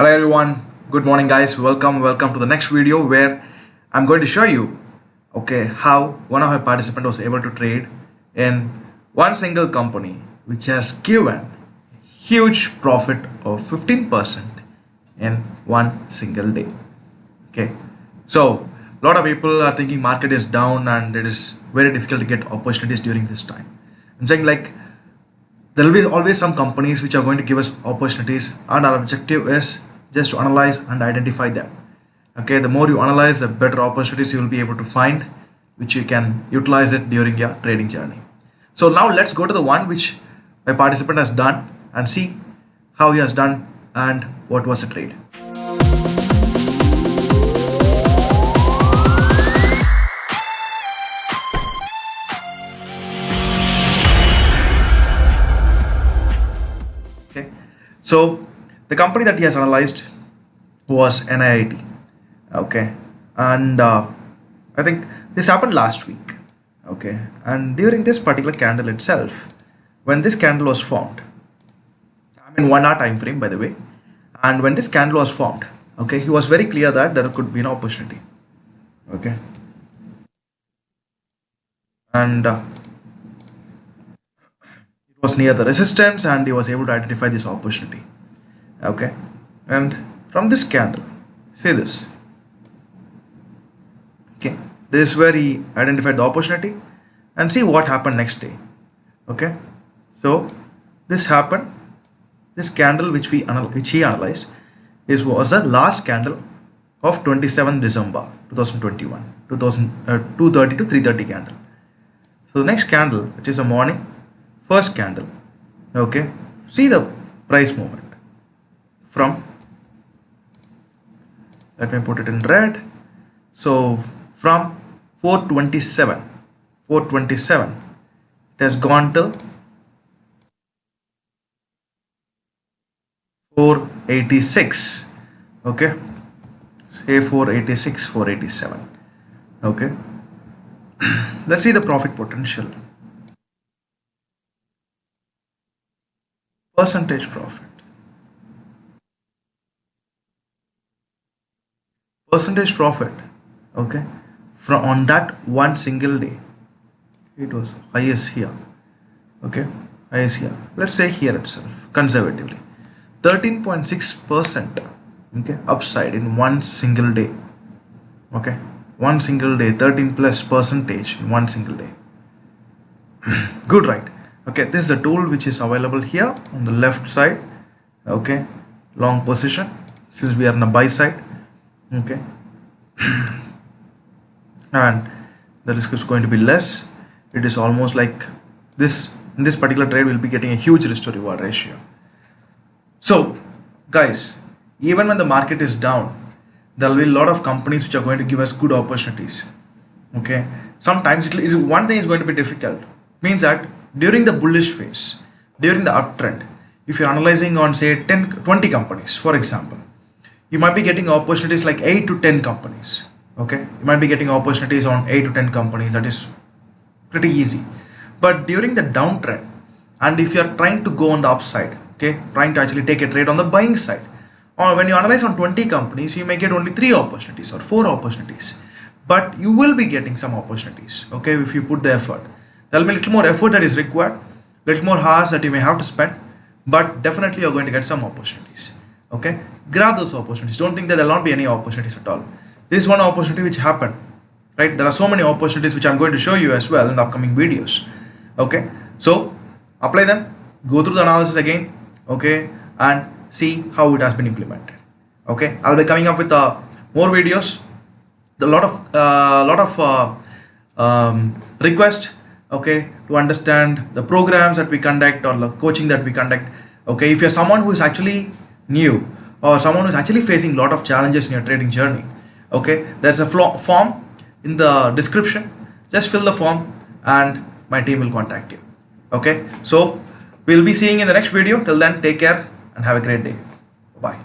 Hello everyone, good morning guys, welcome to the next video where I'm going to show you how one of my participants was able to trade in one single company which has given huge profit of 15% in one single day. So a lot of people are thinking market is down and it is very difficult to get opportunities during this time. I'm saying like there will be always some companies which are going to give us opportunities, and our objective is just to analyze and identify them. The more you analyze, the better opportunities you will be able to find, which you can utilize it during your trading journey. So now let's go to the one which my participant has done and see how he has done and what was the trade. So the company that he has analyzed was NIIT. And I think this happened last week. And during this particular candle itself, when this candle was formed, I'm in 1 hour time frame by the way, and when this candle was formed, he was very clear that there could be an opportunity. And it was near the resistance and he was able to identify this opportunity. And from this candle, see this, this is where he identified the opportunity, and see what happened next day. So this happened, this candle which he analyzed, this was the last candle of 27th December 2021, 2:30 to 3:30 candle. So the next candle, which is a morning first candle, see the price movement from, let me put it in red, so from 427 it has gone till 486. Say 486, 487. Let's see the profit potential. Percentage profit. Percentage profit, from on that one single day, it was highest here. Highest here. Let's say here itself, conservatively, 13.6%. Upside in one single day. One single day, 13+% in one single day. Good, right? This is the tool which is available here on the left side. Long position, since we are on the buy side. And the risk is going to be less. It is almost like this. In this particular trade, we'll be getting a huge risk to reward ratio. So guys, even when the market is down, there will be a lot of companies which are going to give us good opportunities. Sometimes one thing is going to be difficult, means that during the bullish phase, during the uptrend, if you're analyzing on say 20 companies, for example, you might be getting opportunities like 8 to 10 companies. You might be getting opportunities on 8 to 10 companies. That is pretty easy. But during the downtrend, and if you're trying to go on the upside, trying to actually take a trade on the buying side, or when you analyze on 20 companies, you may get only 3 opportunities or 4 opportunities, but you will be getting some opportunities. If you put the effort, there will be a little more effort that is required, little more hours that you may have to spend, but definitely you're going to get some opportunities. Grab those opportunities. Don't think that there will not be any opportunities at all. This is one opportunity which happened, right? There are so many opportunities which I'm going to show you as well in the upcoming videos. So apply them, go through the analysis again, and see how it has been implemented. I'll be coming up with more videos. A lot of requests to understand the programs that we conduct or the coaching that we conduct. If you're someone who is actually new or someone who is actually facing a lot of challenges in your trading journey, there's a form in the description. Just fill the form and my team will contact you. So we'll be seeing you in the next video. Till then, take care and have a great day. Bye.